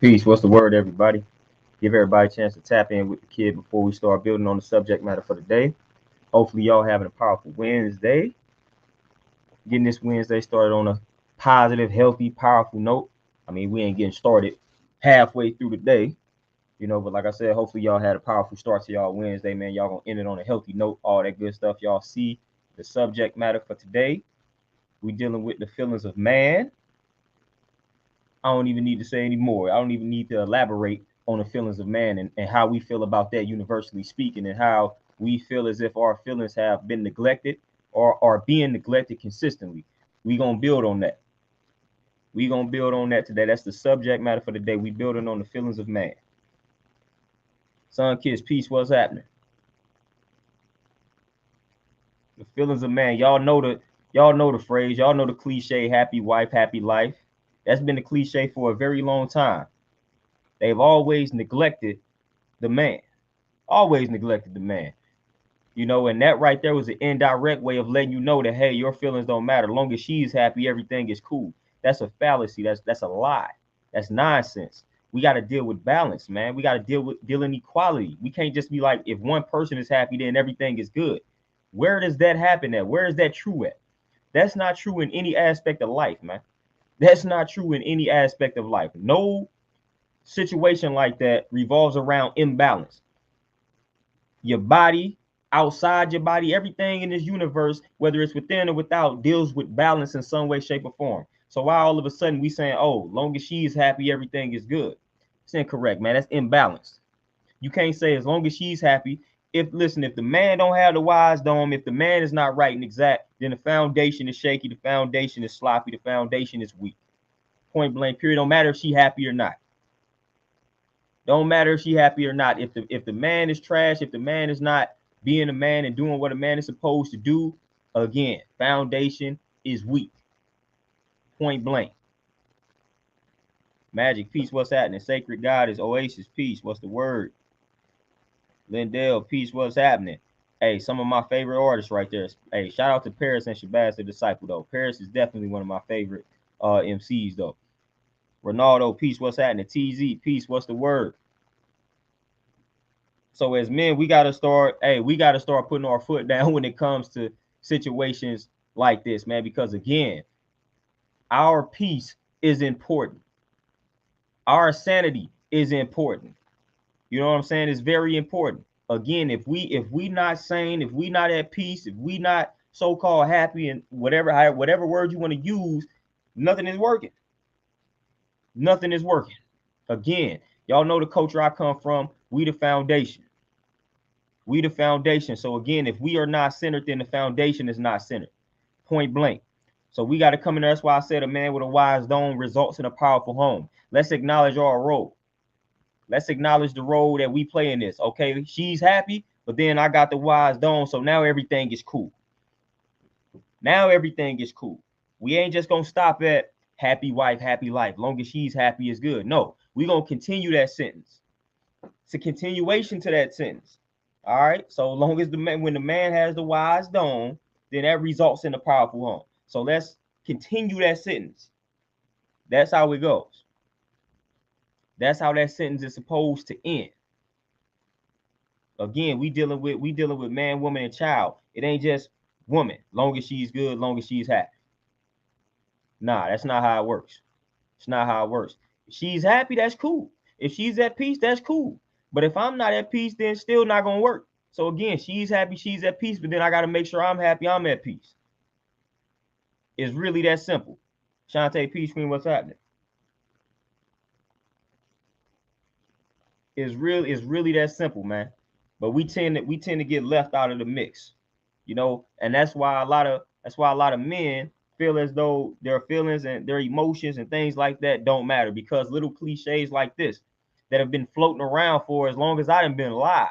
Peace. What's the word, everybody? Give everybody a chance to tap in with the kid before we start building on the subject matter for the day. Hopefully, y'all having a powerful Wednesday. Getting this Wednesday started on a positive, healthy, powerful note. I mean, we ain't getting started halfway through the day, but like I said, hopefully y'all had a powerful start to y'all Wednesday, man. Y'all gonna end it on a healthy note, all that good stuff. Y'all see the subject matter for today. We dealing with the feelings of man. I don't even need to say any more. I don't even need to elaborate on the feelings of man and how we feel about that universally speaking, and how we feel as if our feelings have been neglected or are being neglected consistently. We gonna build on that. We gonna build on that today. That's the subject matter for the day. We building on the feelings of man. Son, kids, peace. What's happening? The feelings of man. Y'all know the phrase. Y'all know the cliche, happy wife, happy life. That's been the cliche for a very long time. They've always neglected the man. Always neglected the man. And that right there was an indirect way of letting you know that, hey, your feelings don't matter. As long as she's happy, everything is cool. That's a fallacy. That's a lie. That's nonsense. We got to deal with balance, man. We got to deal in equality. We can't just be like, if one person is happy, then everything is good. Where does that happen at? Where is that true at? That's not true in any aspect of life, man. That's not true in any aspect of life. No situation like that revolves around imbalance. Your body, outside your body, everything in this universe, whether it's within or without, deals with balance in some way, shape, or form. So why all of a sudden we saying, oh, long as she's happy, everything is good? It's incorrect, man. That's imbalanced. You can't say as long as she's happy. If the man don't have the wise dome, if the man is not right and exact, then the foundation is shaky, the foundation is sloppy, the foundation is weak. Point blank, period. Don't matter if she happy or not. Don't matter if she happy or not. If the man is trash, if the man is not being a man and doing what a man is supposed to do, again, foundation is weak. Point blank. Magic, peace, what's happening? Sacred God is Oasis, peace, what's the word? Lindell, peace, what's happening? Hey, some of my favorite artists right there. Hey, shout out to Paris and Shabazz the Disciple, though. Paris is definitely one of my favorite MCs, though. Ronaldo, peace, what's happening? TZ, peace, what's the word? So as men, we gotta start putting our foot down when it comes to situations like this, man, because again, our peace is important. Our sanity is important. You know what I'm saying? It's very important. Again, if we not sane, if we not at peace, if we not so-called happy, and whatever word you want to use, nothing is working. Nothing is working. Again, y'all know the culture I come from. We the foundation. We the foundation. So again, if we are not centered, then the foundation is not centered. Point blank. So we got to come in there. That's why I said a man with a wise dome results in a powerful home. Let's acknowledge our role. Let's acknowledge the role that we play in this. Okay, she's happy, but then I got the wise dome, so now everything is cool. Now everything is cool. We ain't just gonna stop at happy wife, happy life. Long as she's happy is good. No, we gonna continue that sentence. It's a continuation to that sentence. All right. So long as when the man has the wise dome, then that results in a powerful home. So let's continue that sentence. That's how it goes. That's how that sentence is supposed to end. Again, we dealing with man, woman, and child. It ain't just woman. Long as she's good, long as she's happy. Nah, that's not how it works. It's not how it works. If she's happy, that's cool. If she's at peace, that's cool. But if I'm not at peace, then it's still not gonna work. So again, she's happy, she's at peace, but then I got to make sure I'm happy, I'm at peace. It's really that simple. Shantae, peace, queen, what's happening? It's really that simple, man. But we tend to get left out of the mix, and that's why a lot of men feel as though their feelings and their emotions and things like that don't matter, because little cliches like this that have been floating around for as long as I've been alive.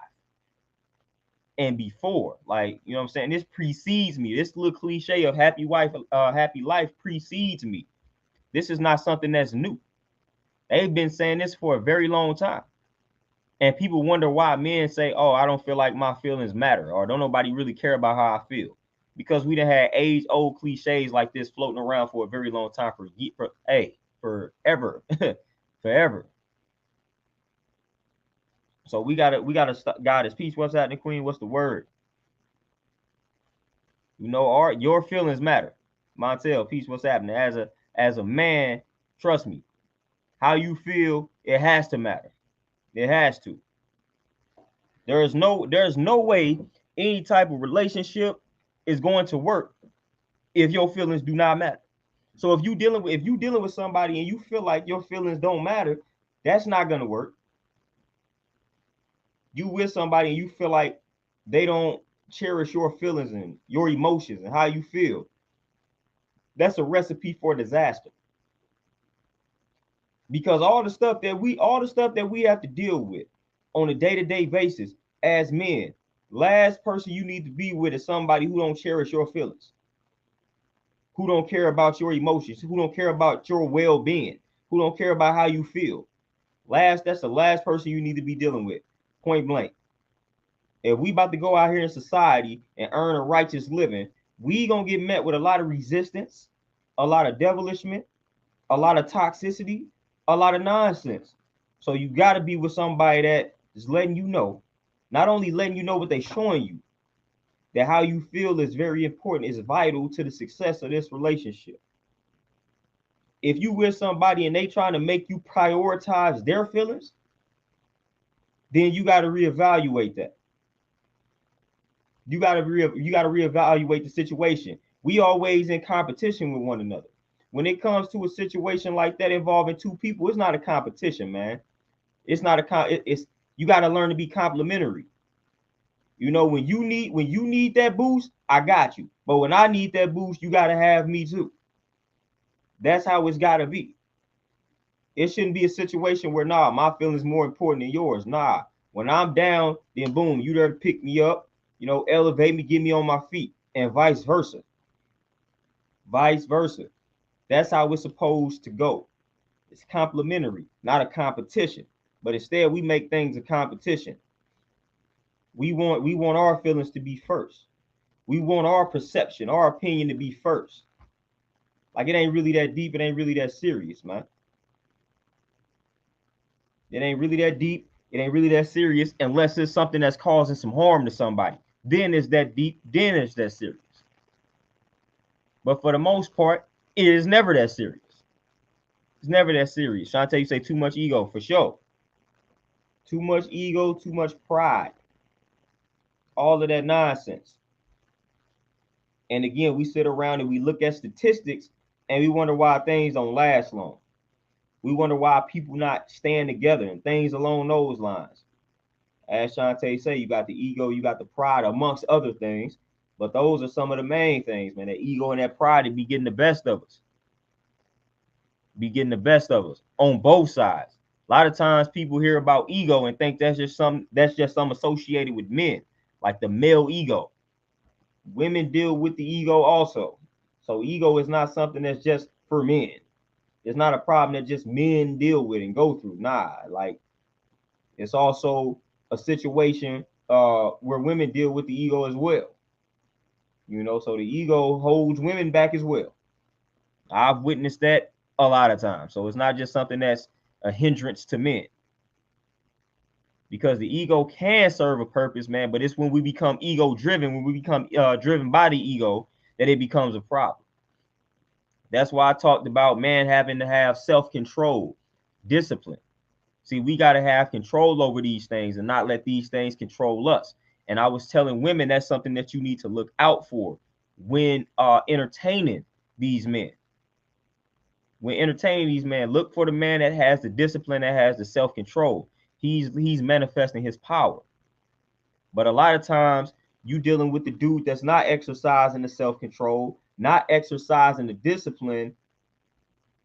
And before, like, you know what I'm saying, this precedes me. This little cliche of happy wife, happy life precedes me. This is not something that's new. They've been saying this for a very long time. And people wonder why men say, oh, I don't feel like my feelings matter, or don't nobody really care about how I feel. Because we done had age-old cliches like this floating around for a very long time, forever. Forever. So we gotta stop. God is peace. What's happening, Queen? What's the word? You know, your feelings matter. Montel, peace. What's happening? As a man, trust me, how you feel, it has to matter. It has to. There's no way any type of relationship is going to work if your feelings do not matter. So if you dealing with somebody and you feel like your feelings don't matter, that's not gonna work. You with somebody and you feel like they don't cherish your feelings and your emotions and how you feel, that's a recipe for disaster. Because all the stuff that we have to deal with on a day-to-day basis as men, last person you need to be with is somebody who don't cherish your feelings, who don't care about your emotions, who don't care about your well-being, who don't care about how you feel. That's the last person you need to be dealing with, point blank. If we about to go out here in society and earn a righteous living, we gonna get met with a lot of resistance, a lot of devilishment, a lot of toxicity, a lot of nonsense. So you got to be with somebody that is letting you know, not only letting you know what they're showing you, that how you feel is very important, is vital to the success of this relationship. If you with somebody and they trying to make you prioritize their feelings, then you got to reevaluate that. You got to reevaluate the situation. We always in competition with one another. When it comes to a situation like that involving two people, it's not a competition, man. It's not it's you got to learn to be complimentary. You know, when you need that boost, I got you. But when I need that boost, you got to have me too. That's how it's got to be. It shouldn't be a situation where, nah, my feelings more important than yours. Nah, when I'm down, then boom, you there to pick me up, you know, elevate me, get me on my feet, and vice versa. Vice versa. That's how it's supposed to go. It's complimentary, not a competition. But instead, we make things a competition. We want our feelings to be first. We want our perception, our opinion to be first. Like, it ain't really that deep. It ain't really that serious, man. It ain't really that deep. It ain't really that serious unless it's something that's causing some harm to somebody. Then it's that deep. Then it's that serious. But for the most part, it is never that serious. It's never that serious. Shantae, you say too much ego, for sure. Too much ego, too much pride. All of that nonsense. And again, we sit around and we look at statistics and we wonder why things don't last long. We wonder why people not stand together and things along those lines. As Shantae say, you got the ego, you got the pride, amongst other things. But those are some of the main things, man. That ego and that pride to be getting the best of us. Be getting the best of us on both sides. A lot of times people hear about ego and think that's just some associated with men, like the male ego. Women deal with the ego also. So ego is not something that's just for men. It's not a problem that just men deal with and go through. Nah, like, it's also a situation where women deal with the ego as well. You know, so the ego holds women back as well. I've witnessed that a lot of times. So it's not just something that's a hindrance to men. Because the ego can serve a purpose, man, but it's when we become ego driven, when we become driven by the ego, that it becomes a problem. That's why I talked about man having to have self-control, discipline. See, we got to have control over these things and not let these things control us. And I was telling women that's something that you need to look out for when entertaining these men. When entertaining these men, look for the man that has the discipline, that has the self-control. He's manifesting his power. But a lot of times you dealing with the dude that's not exercising the self-control, not exercising the discipline.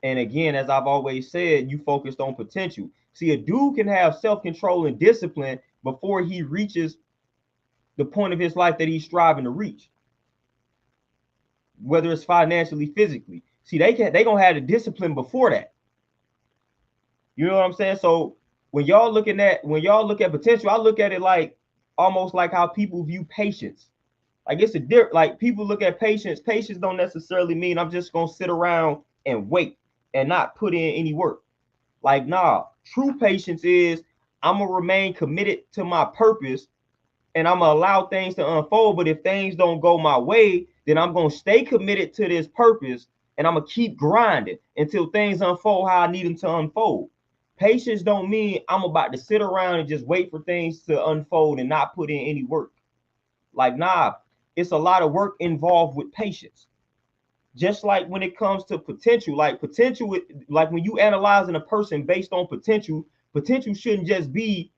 And again, as I've always said, you focused on potential. See, a dude can have self-control and discipline before he reaches the point of his life that he's striving to reach, whether it's financially, physically. See, they gonna have the discipline before that. You know what I'm saying? So when y'all look at potential, I look at it like almost like how people view patience. Like, it's a different, like, people look at patience. Patience don't necessarily mean I'm just gonna sit around and wait and not put in any work. Like, nah, true patience is I'm gonna remain committed to my purpose and I'm gonna allow things to unfold. But if things don't go my way, then I'm gonna stay committed to this purpose and I'm gonna keep grinding until things unfold how I need them to unfold. Patience don't mean I'm about to sit around and just wait for things to unfold and not put in any work. Like, nah, it's a lot of work involved with patience. Just like when it comes to potential, like when you analyzing a person based on potential, potential shouldn't just be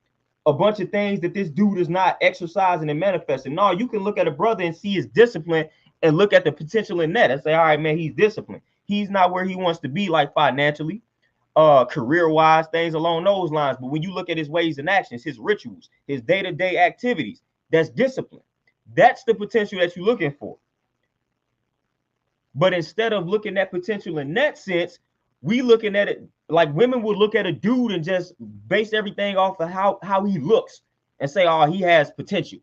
a bunch of things that this dude is not exercising and manifesting. No, you can look at a brother and see his discipline and look at the potential in that and say, all right, man, he's disciplined. He's not where he wants to be, like financially, career-wise, things along those lines. But when you look at his ways and actions, his rituals, his day-to-day activities, that's discipline. That's the potential that you're looking for. But instead of looking at potential in that sense, we looking at it like women would look at a dude and just base everything off of how he looks and say, oh, he has potential.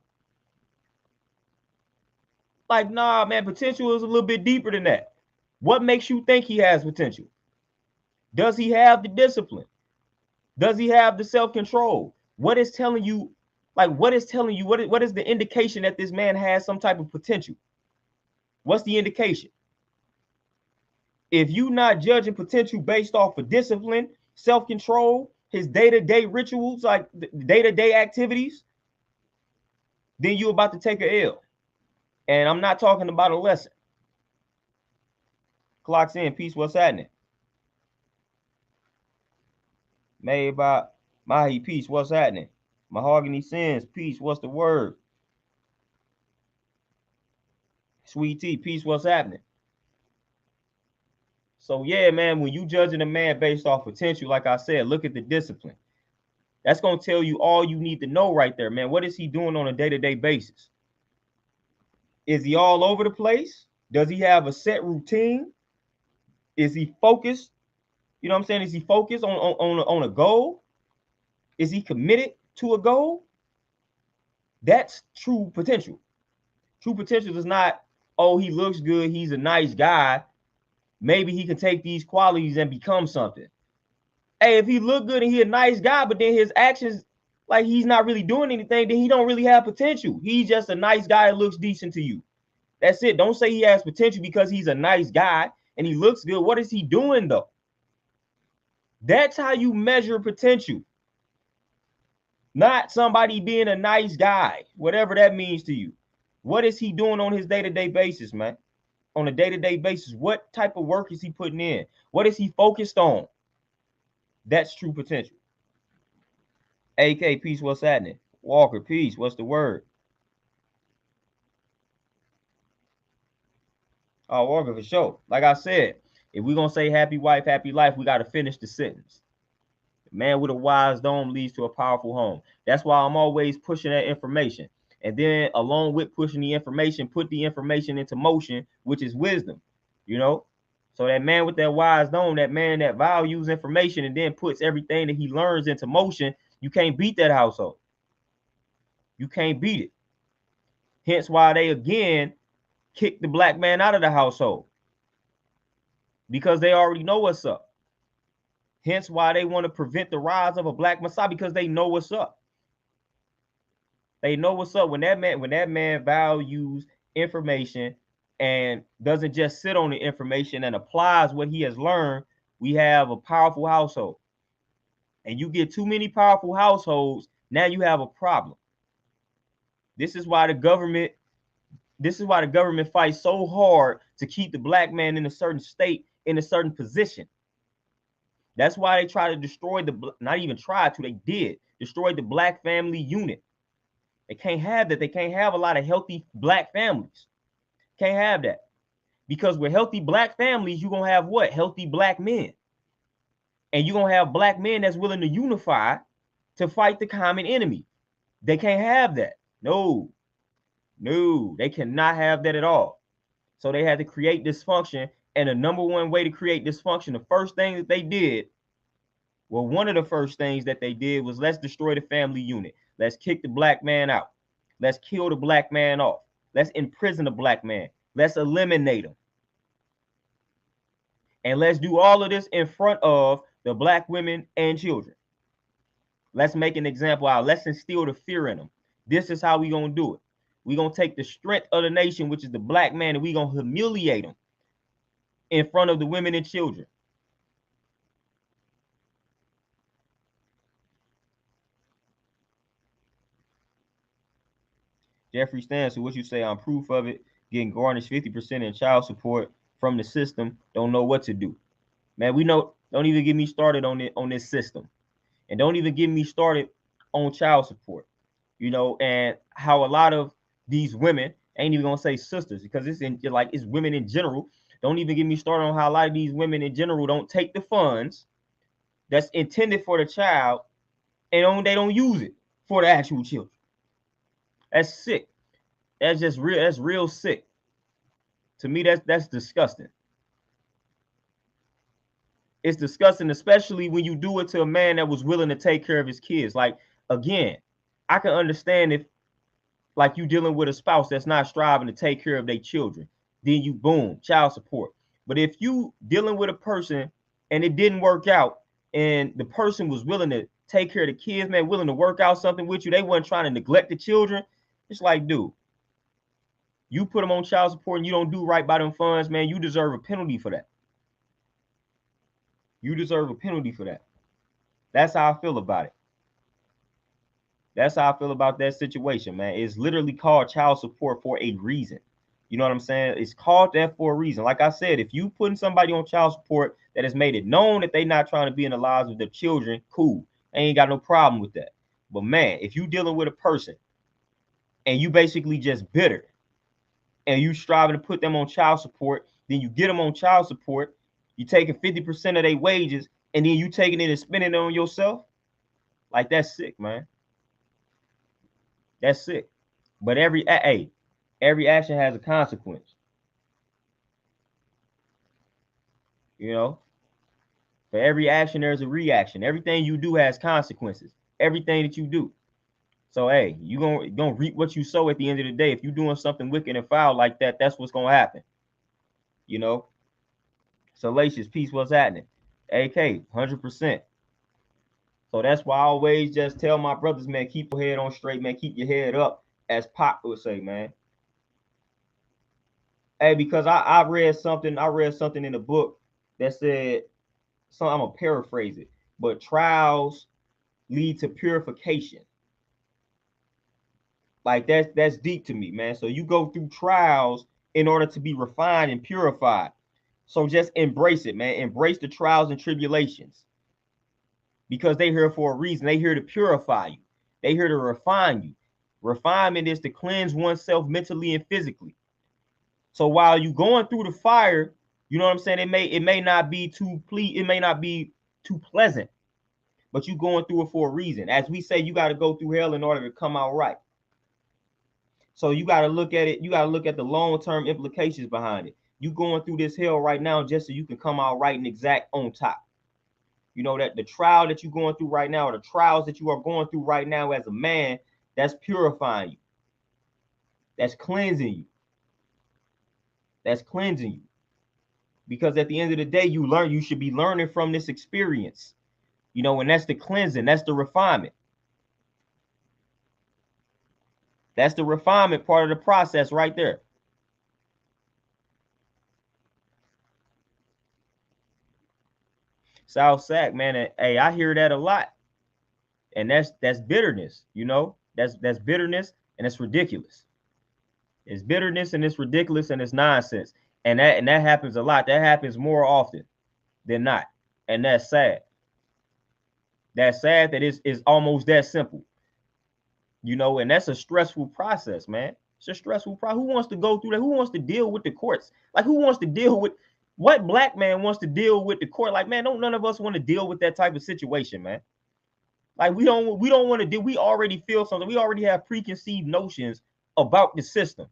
Like, nah, man, potential is a little bit deeper than that. What makes you think he has potential? Does he have the discipline? Does he have the self-control? What is telling you, what is the indication that this man has some type of potential? What's the indication? If you're not judging potential based off of discipline, self-control, his day-to-day rituals, like day-to-day activities, then you're about to take a L. And I'm not talking about a lesson. Clocks in, peace, what's happening? Made by Mahi, peace, what's happening? Mahogany Sins, peace, what's the word? Sweet Tea, peace, what's happening? So yeah, man, when you judging a man based off potential, like I said, look at the discipline. That's going to tell you all you need to know right there, man. What is he doing on a day-to-day basis? Is he all over the place? Does he have a set routine? Is he focused? You know what I'm saying? Is he focused on a goal? Is he committed to a goal? That's true potential. True potential is not, oh, he looks good, he's a nice guy, maybe he can take these qualities and become something. Hey, if he look good and he a nice guy, but then his actions, like he's not really doing anything, then he don't really have potential. He's just a nice guy that looks decent to you. That's it. Don't say he has potential because he's a nice guy and he looks good. What is he doing though? That's how you measure potential. Not somebody being a nice guy, whatever that means to you. What is he doing on his day-to-day basis, man? On a day-to-day basis, what type of work is he putting in? What is he focused on? That's true potential. AK, peace, what's happening? Walker, peace, what's the word? Oh, Walker, for sure. Like I said, if we're going to say happy wife, happy life, we got to finish the sentence. The man with a wise dome leads to a powerful home. That's why I'm always pushing that information. And then along with pushing the information, put the information into motion, which is wisdom, you know? So that man with that wise dome, that man that values information and then puts everything that he learns into motion, you can't beat that household. You can't beat it. Hence why they, again, kick the black man out of the household. Because they already know what's up. Hence why they want to prevent the rise of a black Messiah, because they know what's up. They know what's up. When that man values information and doesn't just sit on the information and applies what he has learned, we have a powerful household. And you get too many powerful households, now you have a problem. This is why the government fights so hard to keep the black man in a certain state, in a certain position. That's why they try to destroy not even try to, they did destroy the black family unit. They can't have that. They can't have a lot of healthy black families. Can't have that. Because with healthy black families, you're going to have what? Healthy black men. And you're going to have black men that's willing to unify to fight the common enemy. They can't have that. No, they cannot have that at all. So they had to create dysfunction. And the number one way to create dysfunction, the first thing that they did, well, one of the first things that they did was, let's destroy the family unit. Let's kick the black man out. Let's kill the black man off. Let's imprison the black man. Let's eliminate him. And let's do all of this in front of the black women and children. Let's make an example out. Let's instill the fear in them. This is how we gonna do it. We gonna take the strength of the nation, which is the black man, and we gonna humiliate them in front of the women and children. Jeffrey Stans, so what you say? I'm proof of it. Getting garnished 50% in child support from the system. Don't know what to do. Man, we know. Don't even get me started on it, on this system, and don't even get me started on child support. You know, and how a lot of these women, ain't even gonna say sisters, because it's in like it's women in general. Don't even get me started on how a lot of these women in general don't take the funds that's intended for the child and they don't use it for the actual children. That's sick. That's just real. That's real sick. To me, that's disgusting. It's disgusting, especially when you do it to a man that was willing to take care of his kids. Like, again, I can understand if like you dealing with a spouse that's not striving to take care of their children, then you boom, child support. But if you dealing with a person and it didn't work out, and the person was willing to take care of the kids, man, willing to work out something with you, they weren't trying to neglect the children. It's like, dude, you put them on child support and you don't do right by them funds, man, you deserve a penalty for that. You deserve a penalty for that. That's how I feel about it. That's how I feel about that situation, man. It's literally called child support for a reason. You know what I'm saying? It's called that for a reason. Like I said, if you putting somebody on child support that has made it known that they're not trying to be in the lives of their children, cool. I ain't got no problem with that. But man, if you dealing with a person and you basically just bitter and you striving to put them on child support, then you get them on child support, you taking 50% of their wages, and then you taking it and spending it on yourself, like that's sick, man. That's sick. But every action has a consequence. You know, for every action there's a reaction. Everything you do has consequences. Everything that you do. So hey, you gonna reap what you sow at the end of the day. If you're doing something wicked and foul like that, that's what's gonna happen. You know. Salacious, peace, what's happening? AK, 100%. So that's why I always just tell my brothers, man, keep your head on straight, man. Keep your head up, as Pop would say, man. Hey, because I read something in the book that said, so I'm gonna paraphrase it, but trials lead to purification. Like that's deep to me, man. So you go through trials in order to be refined and purified. So just embrace it, man. Embrace the trials and tribulations because they're here for a reason. They're here to purify you. They're here to refine you. Refinement is to cleanse oneself mentally and physically. So while you going through the fire, you know what I'm saying? It may not be too pleasant, but you going through it for a reason. As we say, you got to go through hell in order to come out right. So you got to look at it. You got to look at the long-term implications behind it. You going through this hell right now just so you can come out right and exact on top. You know that the trial that you're going through right now, or the trials that you are going through right now as a man, that's purifying you. That's cleansing you. That's cleansing you. Because at the end of the day, you should be learning from this experience. You know, and that's the cleansing, that's the refinement. That's the refinement part of the process right there. South Sac, man, hey, I hear that a lot. And that's bitterness, you know? That's bitterness and it's ridiculous. It's bitterness and it's ridiculous and it's nonsense. And that happens a lot. That happens more often than not. And that's sad. That's sad that it's almost that simple. You know, and that's a stressful process, man. It's a stressful process. Who wants to go through that? Who wants to deal with the courts? Like, who wants to deal with what black man wants to deal with the court? Like, man, don't none of us want to deal with that type of situation, man. Like, we don't want to do. We already feel something. We already have preconceived notions about the system.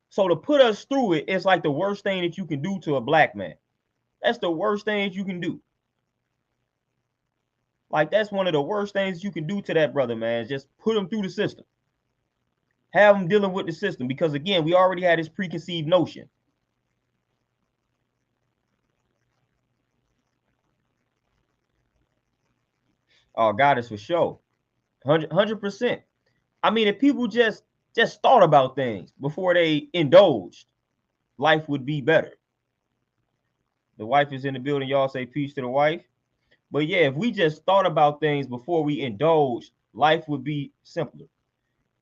So to put us through it, it's like the worst thing that you can do to a black man. That's the worst thing that you can do. Like, that's one of the worst things you can do to that brother, man. Just put him through the system. Have him dealing with the system. Because, again, we already had this preconceived notion. Oh, God is for sure. 100%. I mean, if people just thought about things before they indulged, life would be better. The wife is in the building. Y'all say peace to the wife. But yeah, if we just thought about things before we indulged, life would be simpler.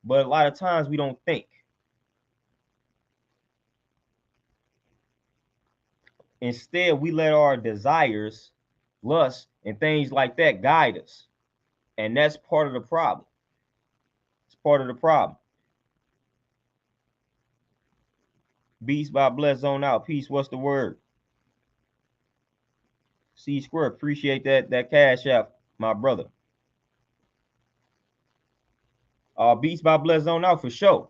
But a lot of times we don't think. Instead, we let our desires, lust, and things like that guide us. And that's part of the problem. It's part of the problem. Beast by Bless Zone Out. Peace. What's the word? C Square. Appreciate that cash app, my brother. Beast by Bless Zone Out for sure.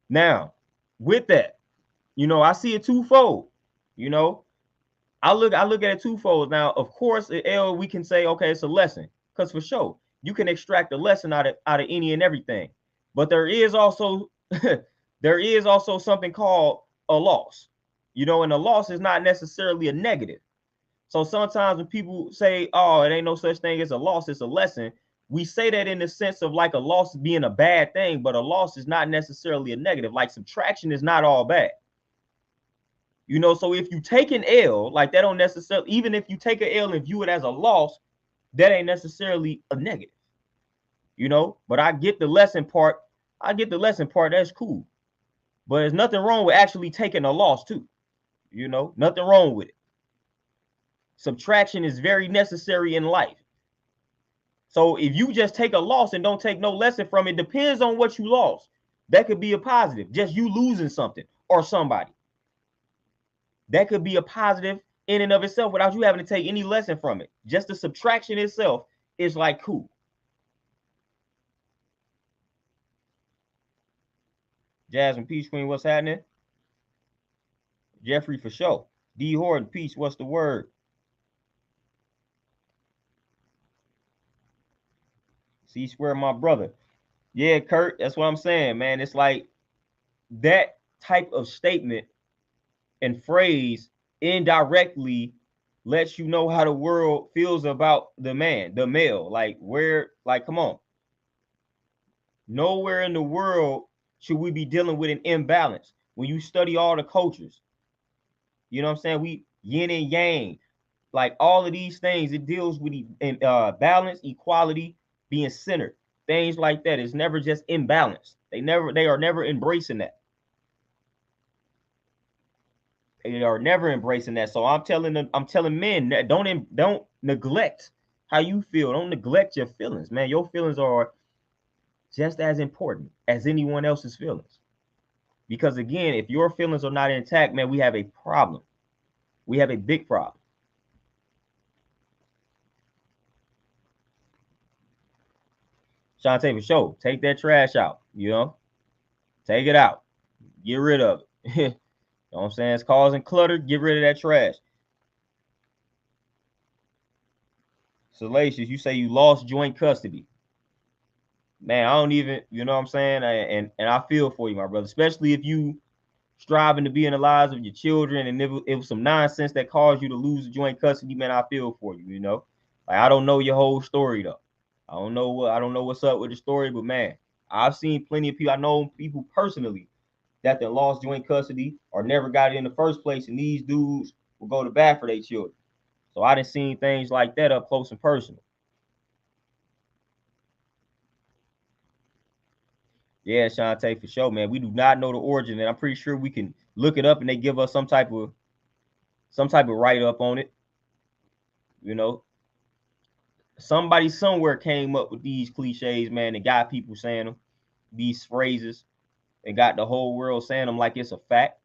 Now, with that, I see it twofold. I look at it twofold. Now, of course, L, we can say, okay, it's a lesson, because for sure you can extract a lesson out of any and everything. But there is also something called a loss. And a loss is not necessarily a negative. So sometimes when people say, oh, it ain't no such thing as a loss, it's a lesson, we say that in the sense of like a loss being a bad thing, but a loss is not necessarily a negative. Like subtraction is not all bad. So if you take an L, like that don't necessarily, even if you take an L and view it as a loss, that ain't necessarily a negative. But I get the lesson part. That's cool. But there's nothing wrong with actually taking a loss too. Nothing wrong with it. Subtraction is very necessary in life. So if you just take a loss and don't take no lesson from it, depends on what you lost. That could be a positive, just you losing something or somebody. That could be a positive in and of itself without you having to take any lesson from it. Just the subtraction itself is like cool. Jasmine Peace Queen, what's happening? Jeffrey for sure. D Horton, peace, what's the word? C Square, my brother. Yeah, Kurt, that's what I'm saying, man. It's like that type of statement and phrase indirectly lets you know how the world feels about the man, the male. Like come on. Nowhere in the world should we be dealing with an imbalance. When you study all the cultures, you know what I'm saying? We yin and yang, like all of these things, it deals with balance, equality, being centered, things like that. It's never just imbalanced. They are never embracing that. They are never embracing that. So I'm telling men that don't neglect how you feel. Don't neglect your feelings, man. Your feelings are just as important as anyone else's feelings. Because again, if your feelings are not intact, man, we have a problem. We have a big problem. Shantae, for sure, take that trash out. Take it out. Get rid of it. You know what I'm saying? It's causing clutter. Get rid of that trash. Salacious, you say you lost joint custody. Man, I don't even, you know what I'm saying? And I feel for you, my brother, especially if you striving to be in the lives of your children and it was some nonsense that caused you to lose joint custody, man, I feel for you, Like I don't know your whole story though. I don't know what's up with the story, but man, I've seen plenty of people. I know people personally that they lost joint custody or never got it in the first place, and these dudes will go to bat for their children. So I done seen things like that up close and personal. Yeah, Shantae, for sure, man. We do not know the origin, and I'm pretty sure we can look it up, and they give us some type of write up on it. Somebody somewhere came up with these cliches, man, and got people saying them, these phrases, and got the whole world saying them like it's a fact.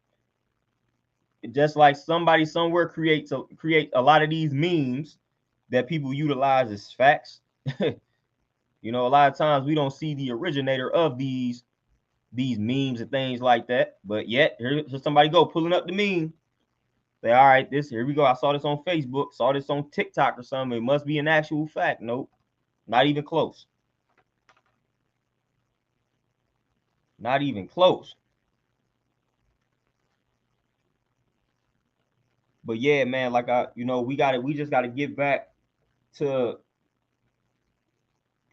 Just like somebody somewhere create a lot of these memes that people utilize as facts. A lot of times we don't see the originator of these memes and things like that. But yet here's somebody go pulling up the meme. Say, all right, here we go. I saw this on Facebook, saw this on TikTok or something. It must be an actual fact. Nope, not even close. Not even close. But yeah, man, like we just got to get back to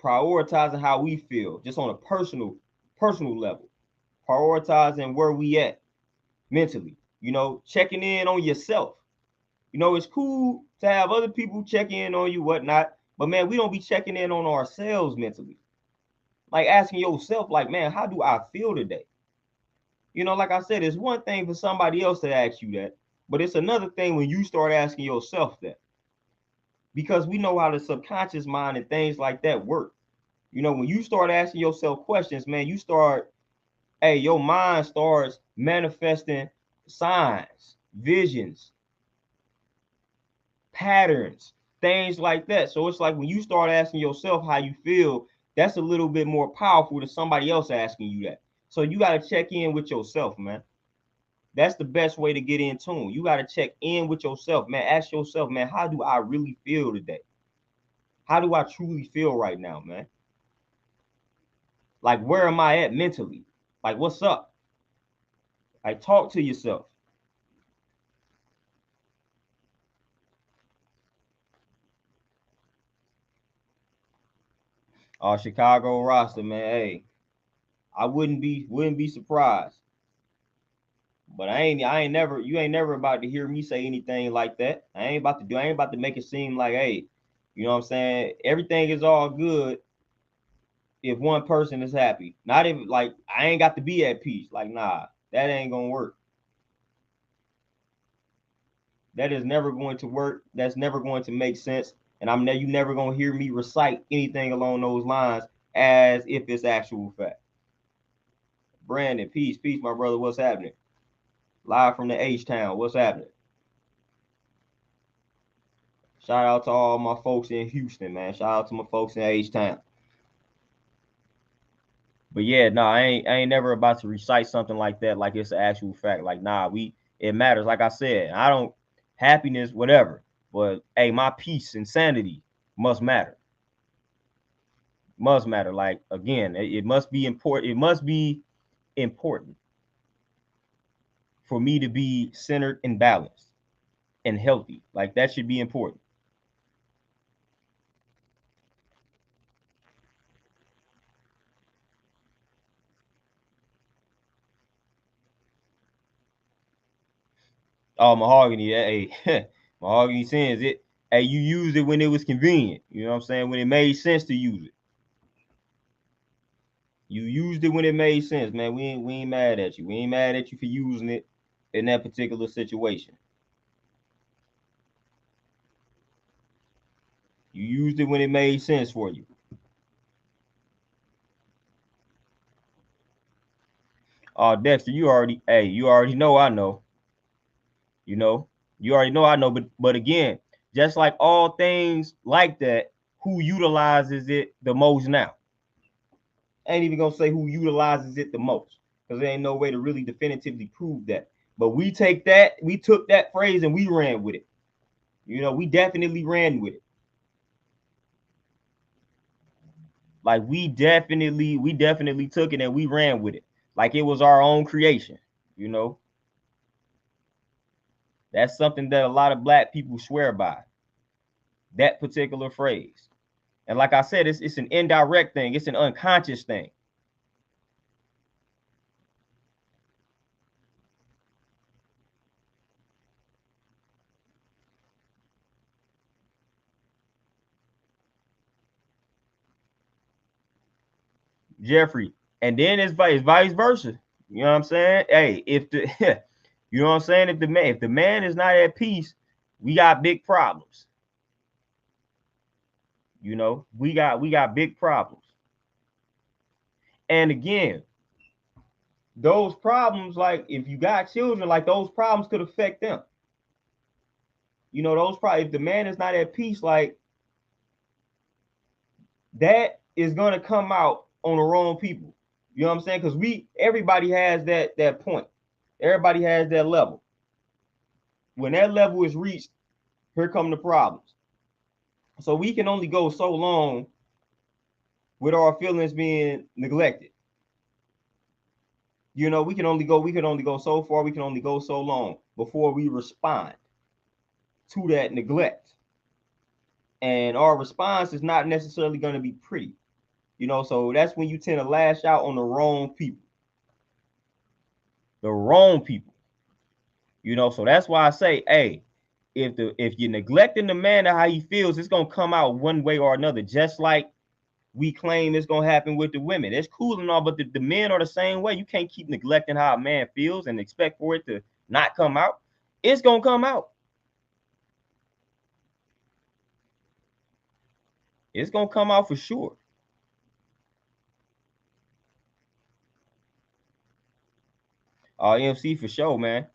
prioritizing how we feel, just on a personal level, prioritizing where we at mentally, checking in on yourself. It's cool to have other people check in on you, whatnot, but man, we don't be checking in on ourselves mentally. Like asking yourself, like, man, how do I feel today? Like I said, it's one thing for somebody else to ask you that, but it's another thing when you start asking yourself that. Because we know how the subconscious mind and things like that work. When you start asking yourself questions, man, your mind starts manifesting signs, visions, patterns, things like that. So it's like when you start asking yourself how you feel, that's a little bit more powerful than somebody else asking you that. So you got to check in with yourself, man. That's the best way to get in tune. You got to check in with yourself, man. Ask yourself, man, how do I really feel today? How do I truly feel right now, man? Like, where am I at mentally? Like, what's up? Like, talk to yourself. Chicago roster, man. Hey, I wouldn't be surprised. But you ain't never about to hear me say anything like that. I ain't about to make it seem like, hey, you know what I'm saying? Everything is all good if one person is happy. Not even like I ain't got to be at peace. Like, nah, that ain't gonna work. That is never going to work. That's never going to make sense. And you never gonna hear me recite anything along those lines as if it's actual fact. Brandon, peace, my brother. What's happening? Live from the H-Town. What's happening? Shout out to all my folks in Houston, man. Shout out to my folks in H-Town. But yeah, no, I ain't never about to recite something like that like it's an actual fact. Like, nah, it matters. Like I said, I don't happiness, whatever. But hey, my peace and sanity must matter. Must matter. Like again, it must be important. It must be important for me to be centered and balanced and healthy. Like that should be important. Oh, mahogany, hey, mahogany sins it. Hey, you used it when it was convenient. You know what I'm saying? When it made sense to use it. You used it when it made sense, man. We ain't mad at you. We ain't mad at you for using it in that particular situation. You used it when it made sense for you. Dexter, you already know I know. You know, you already know I know. But again, just like all things like that, who utilizes it the most now? I ain't even gonna say who utilizes it the most, because there ain't no way to really definitively prove that. But we took that phrase and we ran with it. We definitely ran with it. Like we definitely took it and we ran with it. Like it was our own creation. You know, that's something that a lot of black people swear by. That particular phrase. And like I said, it's an indirect thing. It's an unconscious thing. Jeffrey. And then it's vice versa. You know what I'm saying? Hey, if the you know what I'm saying? If the man is not at peace, we got big problems. We got big problems. And again, those problems, like if you got children, like those problems could affect them. Those probably if the man is not at peace, like that is gonna come out on the wrong people. You know what I'm saying? Because everybody has that point. Everybody has that level. When that level is reached, here come the problems. So we can only go so long with our feelings being neglected. We can only go so far, we can only go so long before we respond to that neglect. And our response is not necessarily going to be pretty. You know, so that's when you tend to lash out on the wrong people. The wrong people. You know, so that's why I say, hey, if you're neglecting the man and how he feels, it's gonna come out one way or another, just like we claim it's gonna happen with the women. It's cool and all, but the men are the same way. You can't keep neglecting how a man feels and expect for it to not come out. It's gonna come out. It's gonna come out for sure. MC for sure, man.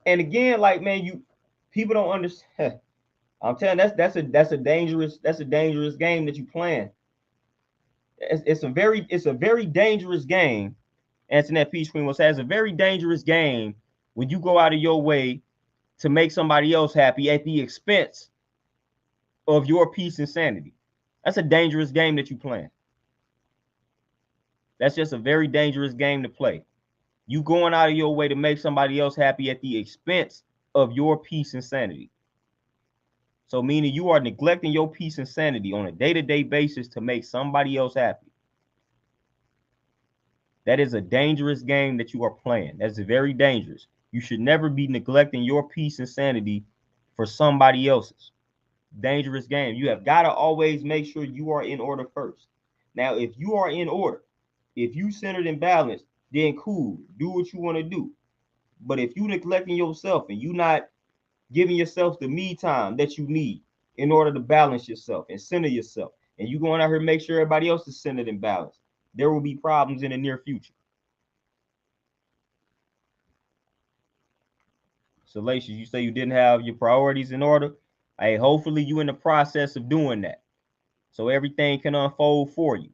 And again, like man, you people don't understand. I'm telling you, that's a dangerous game that you playing. It's a very dangerous game. Antoinette Peach Queen will say it's a very dangerous game when you go out of your way to make somebody else happy at the expense of your peace and sanity. That's a dangerous game that you playing. That's just a very dangerous game to play. You going out of your way to make somebody else happy at the expense of your peace and sanity. So meaning you are neglecting your peace and sanity on a day-to-day basis to make somebody else happy. That is a dangerous game that you are playing. That's very dangerous. You should never be neglecting your peace and sanity for somebody else's. Dangerous game. You have got to always make sure you are in order first. Now, if you are in order, if you centered and balanced, then cool. Do what you want to do. But if you neglecting yourself and you not giving yourself the me time that you need in order to balance yourself and center yourself, and you going out here make sure everybody else is centered and balanced, there will be problems in the near future. Salacious, you say you didn't have your priorities in order. Hey, hopefully you in the process of doing that, so everything can unfold for you.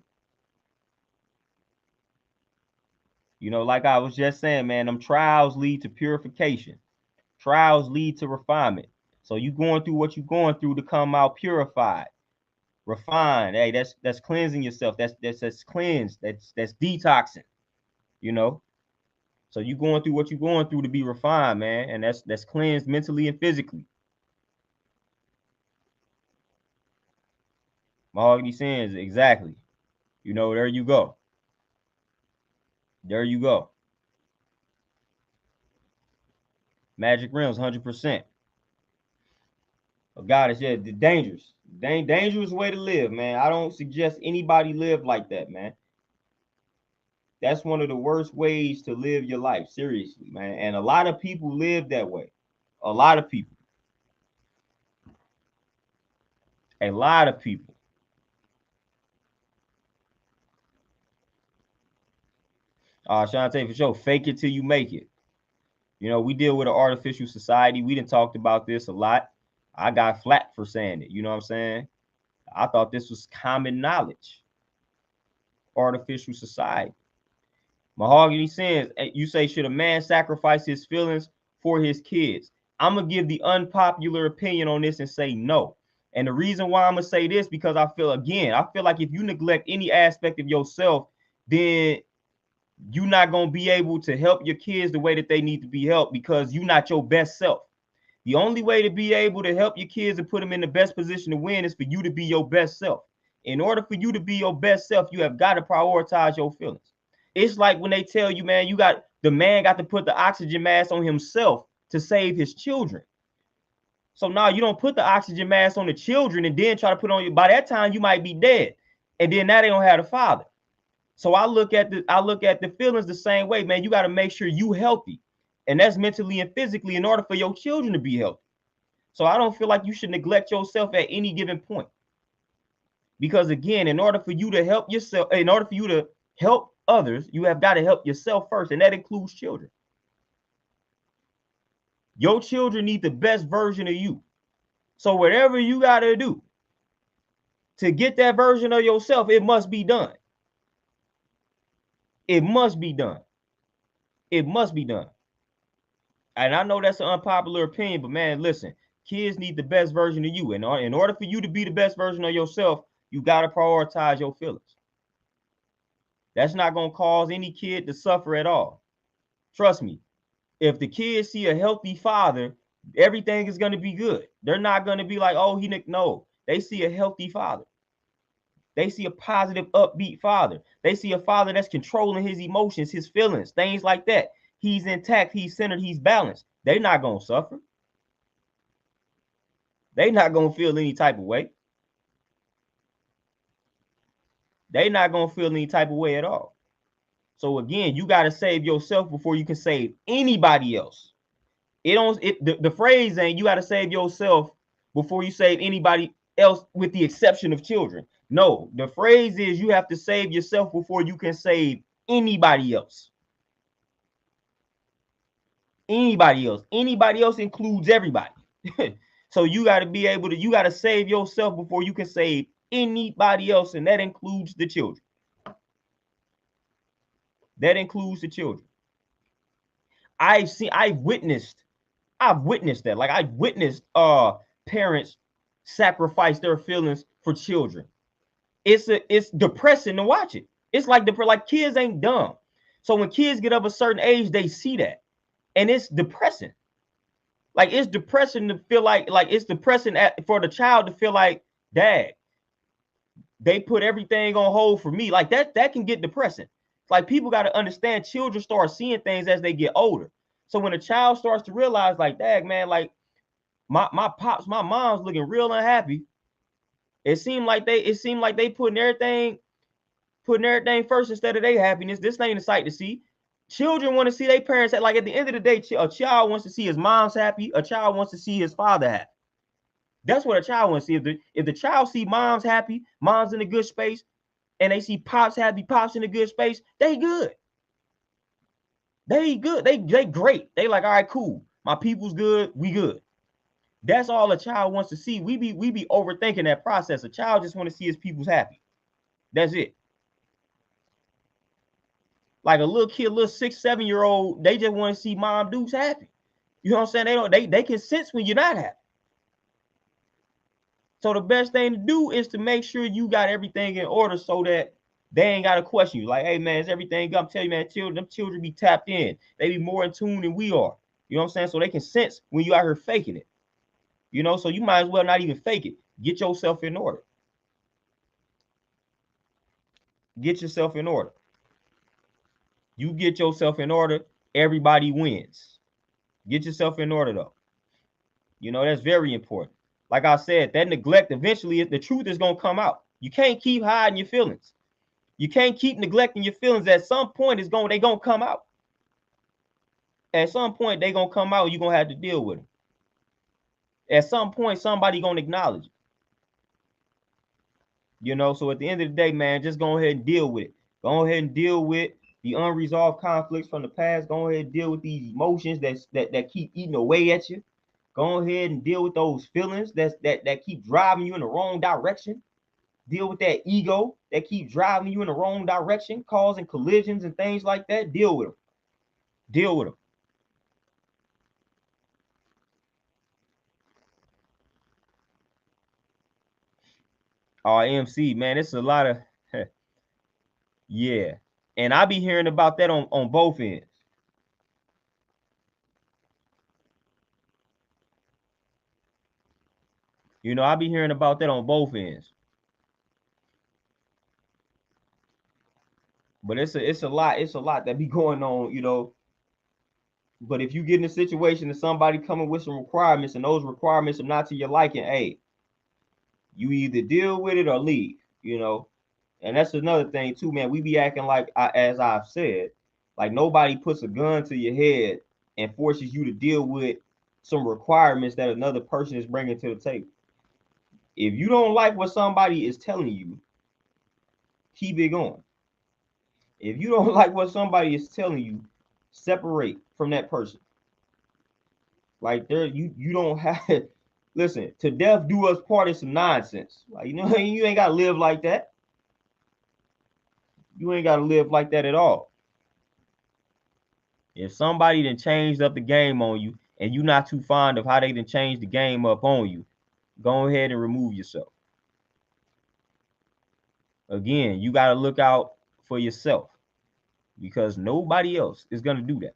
You know, like I was just saying, man, them trials lead to purification. Trials lead to refinement. So you going through what you're going through to come out purified, refined. Hey, that's cleansing yourself. That's cleansed. That's detoxing. You know. So you going through what you're going through to be refined, man, and that's cleansed mentally and physically. Mahogany sins, exactly. You know, there you go. There you go. Magic Realms, 100%. Oh, God, it's yeah, dangerous. Dangerous way to live, man. I don't suggest anybody live like that, man. That's one of the worst ways to live your life, seriously, man. And a lot of people live that way. A lot of people. A lot of people. Shantae, for sure. Fake it till you make it. You know, we deal with an artificial society. We done talked about this a lot. I got flack for saying it. You know what I'm saying? I thought this was common knowledge. Artificial society. Mahogany says, you say, should a man sacrifice his feelings for his kids? I'm going to give the unpopular opinion on this and say no. And the reason why I'm going to say this, because I feel like if you neglect any aspect of yourself, then you're not going to be able to help your kids the way that they need to be helped because you're not your best self. The only way to be able to help your kids and put them in the best position to win is for you to be your best self. In order for you to be your best self, you have got to prioritize your feelings. It's like when they tell you, man, the man got to put the oxygen mask on himself to save his children. So now you don't put the oxygen mask on the children and then try to put on you. By that time, you might be dead. And then now they don't have a father. So I look at the feelings the same way, man. You got to make sure you healthy. And that's mentally and physically in order for your children to be healthy. So I don't feel like you should neglect yourself at any given point. Because again, in order for you to help yourself, in order for you to help others, you have got to help yourself first, and that includes children. Your children need the best version of you. So whatever you got to do to get that version of yourself, it must be done. It must be done. It must be done. And I know that's an unpopular opinion, but man, listen, kids need the best version of you. And in order for you to be the best version of yourself, you got to prioritize your feelings. That's not going to cause any kid to suffer at all. Trust me. If the kids see a healthy father, everything is going to be good. They're not going to be like, oh, no. They see a healthy father. They see a positive, upbeat father. They see a father that's controlling his emotions, his feelings, things like that. He's intact, he's centered, he's balanced. They're not going to suffer. They're not going to feel any type of way. They're not going to feel any type of way at all. So again, you got to save yourself before you can save anybody else. The phrase ain't you got to save yourself before you save anybody else, with the exception of children. No, the phrase is you have to save yourself before you can save anybody else. Anybody else. Anybody else includes everybody. So you got to be able to, you got to save yourself before you can save anybody else, and that includes the children. That includes the children. I've witnessed that. Like, I've witnessed parents sacrifice their feelings for children. It's depressing to watch it. It's like kids ain't dumb. So when kids get of a certain age, they see that, and it's depressing. Like, it's depressing to feel like it's depressing for the child to feel like, dad, they put everything on hold for me. Like, that can get depressing. Like, people got to understand, children start seeing things as they get older. So when a child starts to realize, like, dad, man, like my pops, my mom's looking real unhappy. It seemed like they putting everything first instead of their happiness. This ain't a sight to see. Children want to see their parents. Like, at the end of the day, a child wants to see his mom's happy. A child wants to see his father happy. That's what a child wants to see. If the child see mom's happy, mom's in a good space, and they see pops happy, pops in a good space, they good. They good. They great. They like, all right, cool. My people's good. We good. That's all a child wants to see. We be overthinking that process. A child just want to see his people's happy. That's it. Like a little kid, little 6, 7-year-old, they just want to see mom dudes happy. You know what I'm saying? They can sense when you're not happy. So the best thing to do is to make sure you got everything in order so that they ain't got to question you. Like, hey, man, is everything good? I'm telling you, man, them children be tapped in. They be more in tune than we are. You know what I'm saying? So they can sense when you out here faking it. You know, so you might as well not even fake it. Get yourself in order. Get yourself in order. You get yourself in order, everybody wins. Get yourself in order, though. You know, that's very important. Like I said, that neglect, eventually, the truth is going to come out. You can't keep hiding your feelings. You can't keep neglecting your feelings. At some point, they're going to come out. At some point, they're going to come out. You're going to have to deal with them. At some point, somebody going to acknowledge it. You know, so at the end of the day, man, just go ahead and deal with it. Go ahead and deal with the unresolved conflicts from the past. Go ahead and deal with these emotions that keep eating away at you. Go ahead and deal with those feelings that keep driving you in the wrong direction. Deal with that ego that keep driving you in the wrong direction, causing collisions and things like that. Deal with them. Deal with them. MC, man, it's a lot of yeah. And I be hearing about that on both ends. You know, I be hearing about that on both ends. But it's a lot that be going on, you know. But if you get in a situation and somebody coming with some requirements and those requirements are not to your liking, hey, you either deal with it or leave, you know. And that's another thing too, man. We be acting like, as I've said, like nobody puts a gun to your head and forces you to deal with some requirements that another person is bringing to the table. If you don't like what somebody is telling you, keep it going. If you don't like what somebody is telling you, separate from that person. Like, there, you don't have listen, to death do us part is some nonsense. Like, you know, you ain't gotta live like that. You ain't gotta live like that at all. If somebody done changed up the game on you and you're not too fond of how they done changed the game up on you, go ahead and remove yourself. Again, you got to look out for yourself because nobody else is going to do that.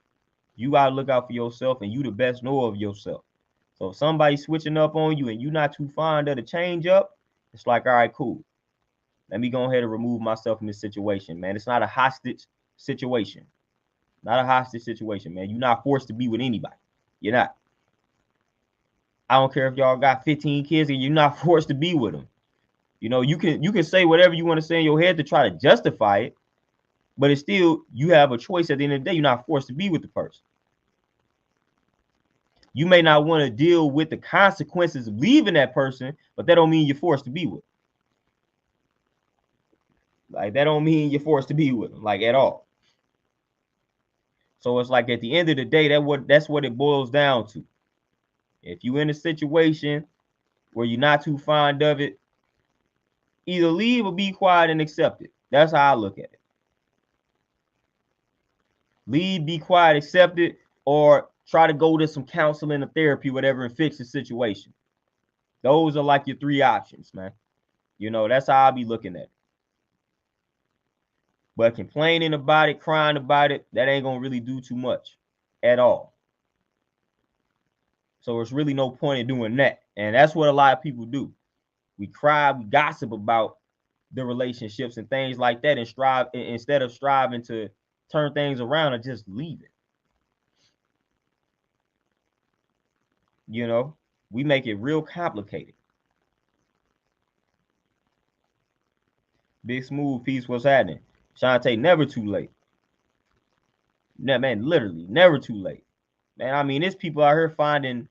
You got to look out for yourself, and you the best know of yourself. So if somebody's switching up on you and you're not too fond of the change up, it's like, all right, cool. Let me go ahead and remove myself from this situation, man. It's not a hostage situation. Not a hostage situation, man. You're not forced to be with anybody. You're not. I don't care if y'all got 15 kids and you're not forced to be with them. You know, you can say whatever you want to say in your head to try to justify it, but it's still, you have a choice at the end of the day. You're not forced to be with the person. You may not want to deal with the consequences of leaving that person, but that don't mean you're forced to be with them. Like, that don't mean you're forced to be with them, like, at all. So it's like, at the end of the day, that's what it boils down to. If you're in a situation where you're not too fond of it, either leave or be quiet and accept it. That's how I look at it. Leave, be quiet, accept it, or try to go to some counseling or therapy, whatever, and fix the situation. Those are like your three options, man. You know, that's how I'll be looking at it. But complaining about it, crying about it, that ain't gonna really do too much at all. So there's really no point in doing that. And that's what a lot of people do. We cry, we gossip about the relationships and things like that, and strive, instead of striving to turn things around and just leave it. You know, we make it real complicated. Big Smooth Piece, what's happening? Shantae, never too late. Man, literally, never too late. Man, I mean, there's people out here finding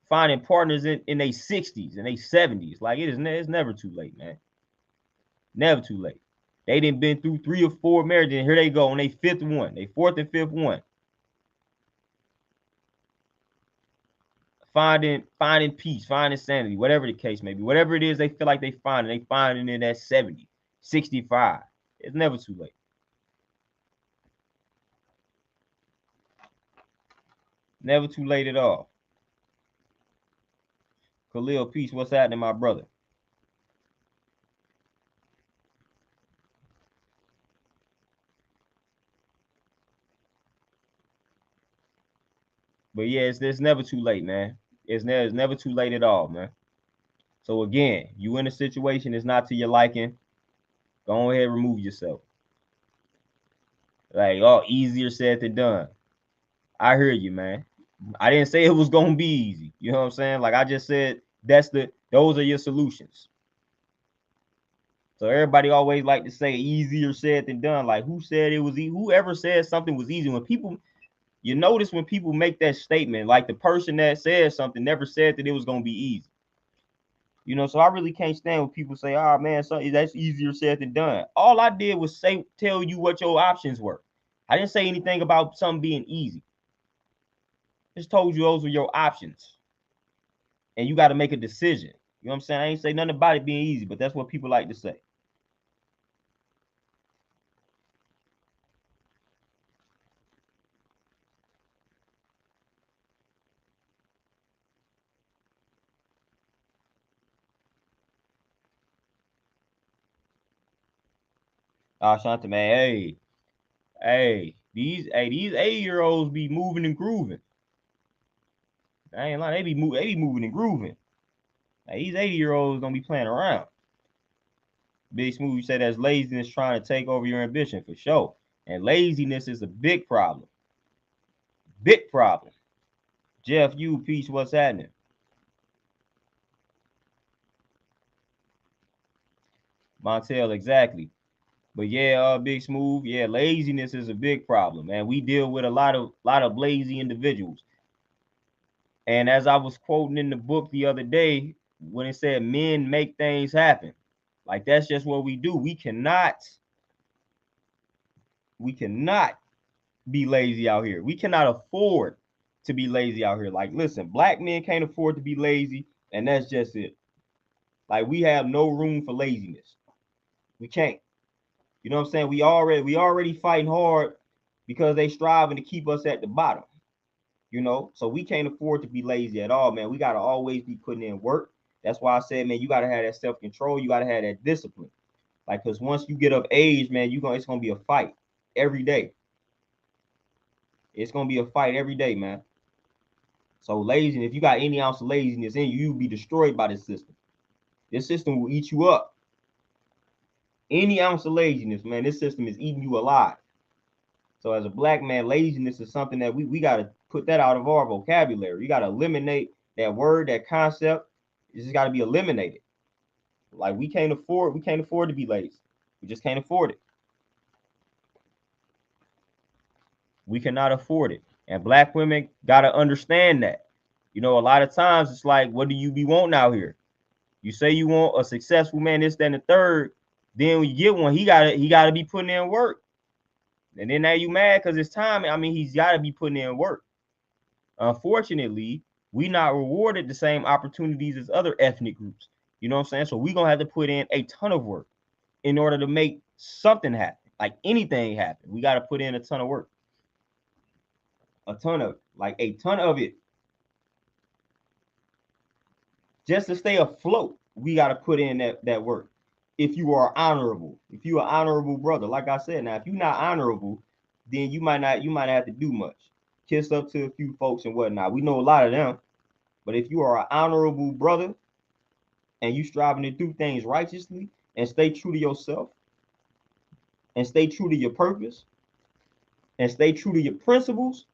partners in their 60s and their 70s. Like, it's never too late, man. Never too late. They done been through 3 or 4 marriages, and here they go on their 5th one, their 4th and 5th one. Finding peace, finding sanity, whatever the case may be. Whatever it is they feel like they finding it at 70, 65. It's never too late. Never too late at all. Khalil, peace. What's happening, my brother? But yeah, it's never too late, man. It's never too late at all, man. So again, you in a situation it's not to your liking, go ahead and remove yourself. Like, oh, easier said than done. I hear you, man. I didn't say it was gonna be easy. You know what I'm saying? Like I just said, those are your solutions. So everybody always like to say easier said than done. Like, who said it was easy? Whoever said something was easy? When people, you notice when people make that statement, like the person that said something never said that it was gonna be easy. You know, so I really can't stand when people say, "Oh man, so that's easier said than done." All I did was tell you what your options were. I didn't say anything about something being easy. Just told you those were your options, and you got to make a decision. You know what I'm saying? I ain't say nothing about it being easy, but that's what people like to say. Shanta, man, these 8-year-olds be moving and grooving. I ain't lying, they be moving and grooving. Like, these 80-year-olds don't be playing around. Big Smooth, you say that's laziness trying to take over your ambition, for sure. And laziness is a big problem. Big problem. Jeff, you, peace, what's happening? Montel, exactly. But yeah, Big Smooth, yeah, laziness is a big problem, man. We deal with a lot of lazy individuals. And as I was quoting in the book the other day, when it said men make things happen, like that's just what we do. We cannot be lazy out here. We cannot afford to be lazy out here. Like, listen, black men can't afford to be lazy, and that's just it. Like, we have no room for laziness. We can't. You know what I'm saying? We already fighting hard because they striving to keep us at the bottom. You know, so we can't afford to be lazy at all, man. We gotta always be putting in work. That's why I said, man, you gotta have that self-control. You gotta have that discipline. Like, cause once you get of age, man, it's gonna be a fight every day. It's gonna be a fight every day, man. So lazy, if you got any ounce of laziness in you, you'll be destroyed by this system. This system will eat you up. Any ounce of laziness, man, this system is eating you alive. So as a black man, laziness is something that we got to put that out of our vocabulary. You got to eliminate that word, that concept. It just got to be eliminated. Like we can't afford to be lazy. We just can't afford it. We cannot afford it. And black women got to understand that. You know, a lot of times it's like, what do you be wanting out here? You say you want a successful man, this, that, and the third. Then when you get one, he gotta be putting in work. And then now you mad because it's time. I mean, he's got to be putting in work. Unfortunately, we not rewarded the same opportunities as other ethnic groups. You know what I'm saying? So we're gonna have to put in a ton of work in order to make something happen. Like anything happen, we got to put in a ton of work. A ton of it. Just to stay afloat, we got to put in that work. If you are honorable, if you are honorable brother, like I said, now if you're not honorable, then you might not have to do much. Kiss up to a few folks and whatnot. We know a lot of them, but if you are an honorable brother and you striving to do things righteously and stay true to yourself and stay true to your purpose and stay true to your principles,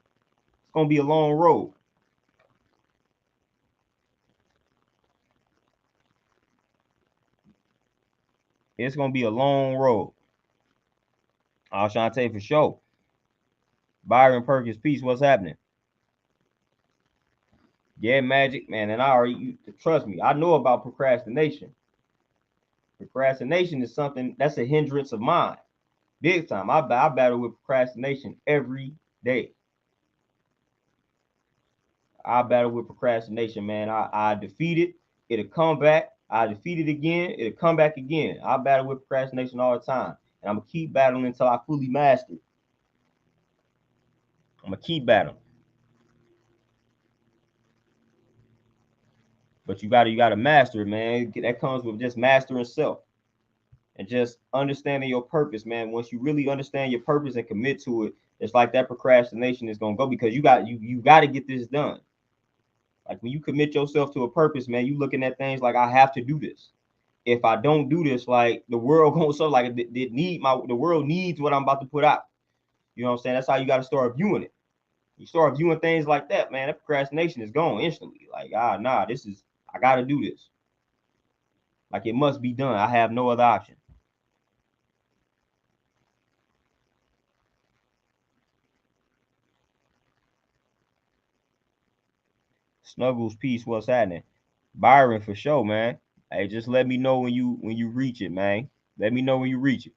it's gonna be a long road. It's gonna be a long road. I was trying to tell you for sure. Byron Perkins, peace. What's happening? Yeah, Magic, man. And I already, trust me, I know about procrastination. Procrastination is something that's a hindrance of mine. Big time. I battle with procrastination every day. I battle with procrastination, man. I defeat it. It'll come back. I defeat it again. It'll come back again. I battle with procrastination all the time. And I'm going to keep battling until I fully master it. I'm going to keep battling. But you gotta master it, man. That comes with just mastering self and just understanding your purpose, man. Once you really understand your purpose and commit to it, it's like that procrastination is gonna go because you got to get this done. Like when you commit yourself to a purpose, man, you looking at things like I have to do this. If I don't do this, like the world goes so like the world needs what I'm about to put out. You know what I'm saying? That's how you got to start viewing it. You start viewing things like that, man. That procrastination is gone instantly. Like, nah, I got to do this. Like it must be done. I have no other option. Snuggles, peace. What's happening? Byron, for sure, man. Hey, just let me know when you reach it, man. Let me know when you reach it.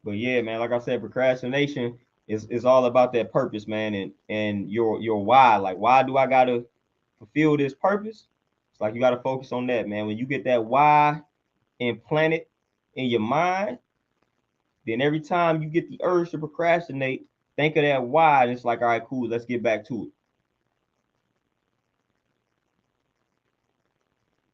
But yeah, man, like I said, procrastination is all about that purpose, man, and your why. Like, why do I gotta fulfill this purpose? It's like you gotta focus on that, man. When you get that why implanted in your mind, then every time you get the urge to procrastinate, think of that why, and it's like, all right, cool, let's get back to it.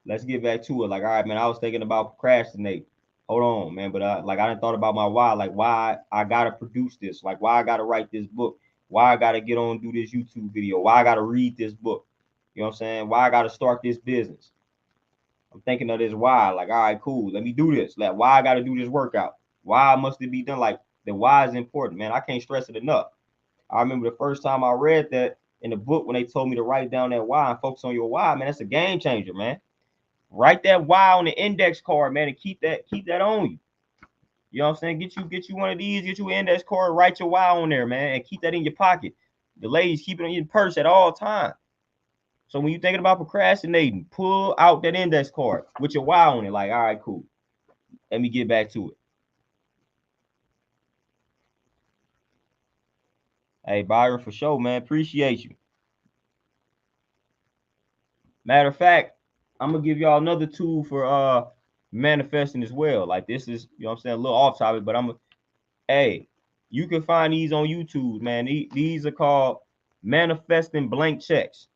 Let's get back to it. Like, all right, man, I was thinking about procrastinate. Hold on, man, but I didn't thought about my why, like why I gotta produce this, like why I gotta write this book, why I gotta get on do this YouTube video, why I gotta read this book. You know what I'm saying? Why I gotta start this business. I'm thinking of this why, like, all right, cool, let me do this. Like, why I gotta do this workout? Why must it be done? Like, the why is important, man. I can't stress it enough. I remember the first time I read that in the book when they told me to write down that why and focus on your why, man. That's a game changer, man. Write that why on the index card, man, and keep that on you. You know what I'm saying? Get you one of these, get you an index card, write your why on there, man, and keep that in your pocket. The ladies keep it in your purse at all times. So when you're thinking about procrastinating, pull out that index card with your why on it. Like, all right, cool. Let me get back to it. Hey, Byron, for sure, man. Appreciate you. Matter of fact, I'm gonna give y'all another tool for manifesting as well. Like this is, you know what I'm saying, a little off topic, but hey, you can find these on YouTube, man. These are called manifesting blank checks.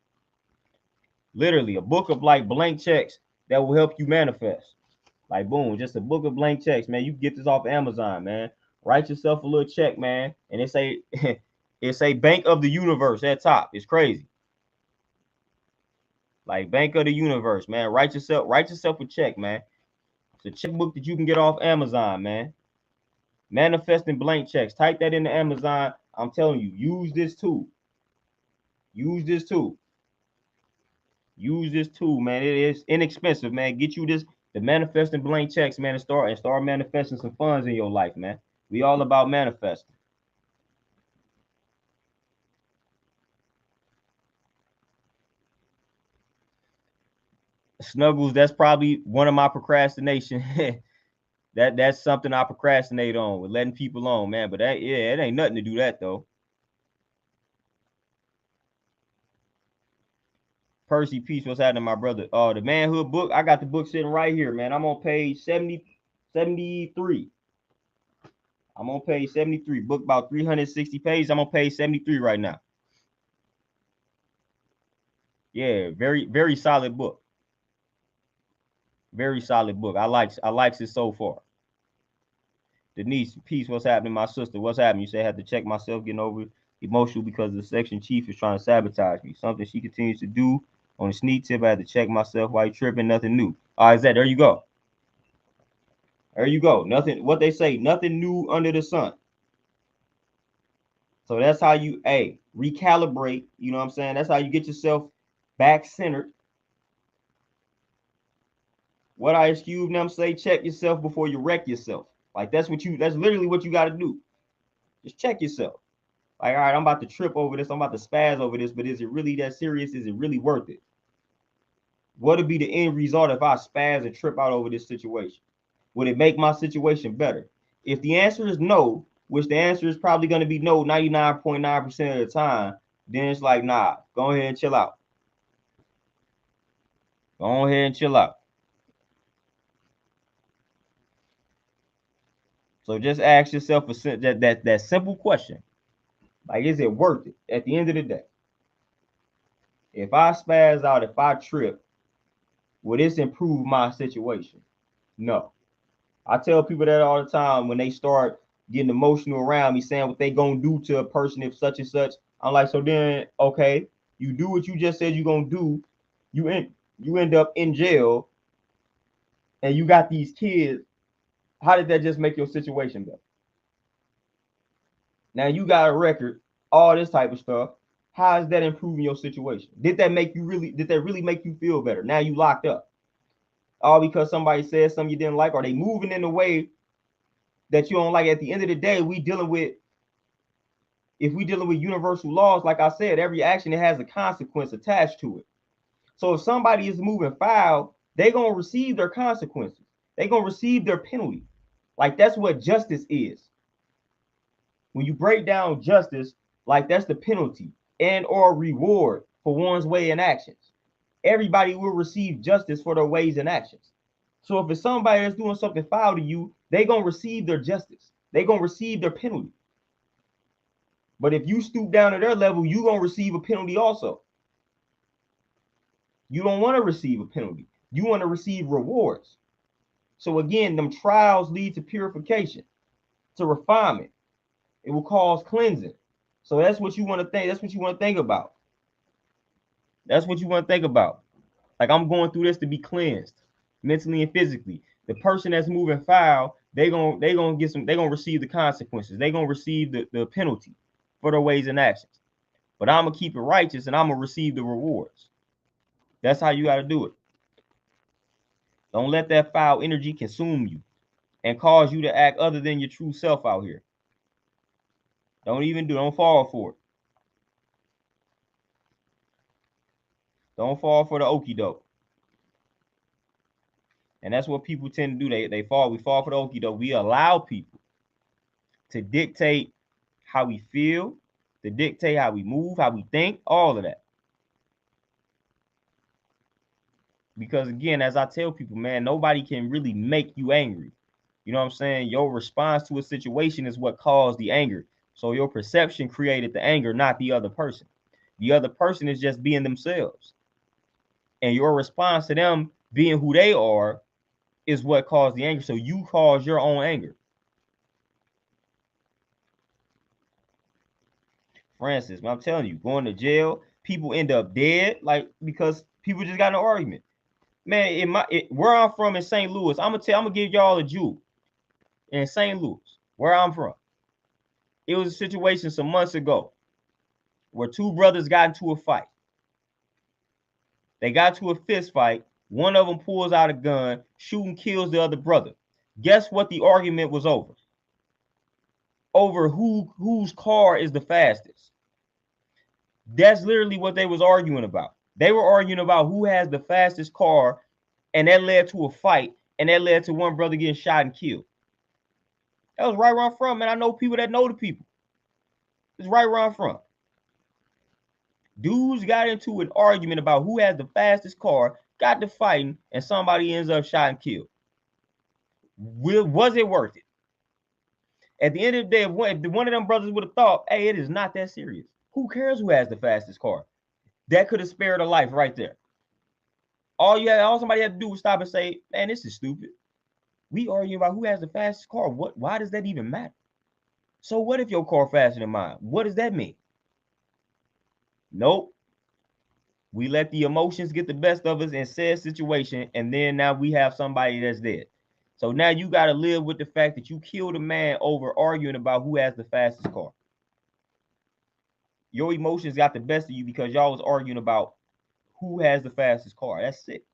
Literally a book of like blank checks that will help you manifest. Like boom, just a book of blank checks, man. You can get this off Amazon, man. Write yourself a little check, man, and it's a it's a bank of the universe at top. It's crazy. Like Bank of the Universe, man. Write yourself a check, man. It's a checkbook that you can get off Amazon, man. Manifesting blank checks. Type that into Amazon. I'm telling you, use this tool. Use this tool. Use this tool, man. It is inexpensive, man. Get you this, the manifesting blank checks, man, and start manifesting some funds in your life, man. We all about manifesting. Snuggles, that's probably one of my procrastination. That's something I procrastinate on, with letting people on, man. But that, yeah, it ain't nothing to do that though. Percy Peace, what's happening, my brother? The manhood book. I got the book sitting right here, man. I'm on page 73. I'm on page 73. Book about 360 pages. I'm on page 73 right now. Yeah, very, very solid book. Very solid book. I likes it so far. Denise, peace. What's happening, my sister? What's happening? You say I had to check myself, getting over emotional because the section chief is trying to sabotage me. Something she continues to do on a sneak tip. I had to check myself while you tripping. Nothing new. All right, is that there you go. There you go. Nothing. What they say, nothing new under the sun. So that's how you recalibrate. You know what I'm saying? That's how you get yourself back centered. What I excuse them say, check yourself before you wreck yourself. Like that's literally what you got to do. Just check yourself. Like, all right, I'm about to trip over this. I'm about to spaz over this, but is it really that serious? Is it really worth it? What would be the end result if I spaz and trip out over this situation? Would it make my situation better? If the answer is no, which the answer is probably going to be no 99.9% of the time, then it's like, nah, go ahead and chill out. Go ahead and chill out. So just ask yourself that simple question. Like, is it worth it at the end of the day? If I spaz out, if I trip, will this improve my situation? No. I tell people that all the time when they start getting emotional around me, saying what they gonna do to a person if such and such. I'm like, so then, okay, you do what you just said you're gonna do. You end up in jail, and you got these kids. How did that just make your situation better? Now you got a record, all this type of stuff. How is that improving your situation? Did that really make you feel better? Now you locked up. All because somebody said something you didn't like, or they moving in a way that you don't like. At the end of the day, if we dealing with universal laws, like I said, every action it has a consequence attached to it. So if somebody is moving foul, they're gonna receive their consequences. They're gonna receive their penalty. Like that's what justice is. When you break down justice, like that's the penalty and or reward for one's way and actions. Everybody will receive justice for their ways and actions. So if it's somebody that's doing something foul to you, they're gonna receive their justice. They're gonna receive their penalty. But if you stoop down to their level, you're gonna receive a penalty also. You don't want to receive a penalty. You want to receive rewards. So again, them trials lead to purification, to refinement. It will cause cleansing. So that's what you want to think. That's what you want to think about. That's what you want to think about. Like I'm going through this to be cleansed, mentally and physically. The person that's moving foul, they gonna receive the consequences. They gonna receive the penalty for their ways and actions. But I'm gonna keep it righteous and I'm gonna receive the rewards. That's how you got to do it. Don't let that foul energy consume you and cause you to act other than your true self out here. Don't fall for it. Don't fall for the okie doke. And that's what people tend to do. We fall for the okie doke. We allow people to dictate how we feel, to dictate how we move, how we think, all of that. Because again, as I tell people, man, nobody can really make you angry. You know what I'm saying? Your response to a situation is what caused the anger. So your perception created the anger, not the other person. The other person is just being themselves. And your response to them being who they are is what caused the anger. So you cause your own anger. Francis, I'm telling you, going to jail, people end up dead, like because people just got in an argument. Man, where I'm from in St. Louis, I'm gonna give y'all a jewel. In St. Louis, where I'm from, it was a situation some months ago where two brothers got into a fight. They got to a fist fight. One of them pulls out a gun, shooting, kills the other brother. Guess what the argument was over? Over whose car is the fastest. That's literally what they was arguing about. They were arguing about who has the fastest car, and that led to a fight, and that led to one brother getting shot and killed. That was right where I'm from, man. I know people that know the people. It's right where I'm from. Dudes got into an argument about who has the fastest car, got to fighting, and somebody ends up shot and killed. Was it worth it? At the end of the day, if one of them brothers would have thought, hey, it is not that serious. Who cares who has the fastest car? That could have spared a life right there. All somebody had to do was stop and say, man, this is stupid. We arguing about who has the fastest car. Why does that even matter? So what if your car faster than mine? What does that mean? Nope. We let the emotions get the best of us in said situation, and then now we have somebody that's dead. So now you got to live with the fact that you killed a man over arguing about who has the fastest car. Your emotions got the best of you because y'all was arguing about who has the fastest car. That's sick.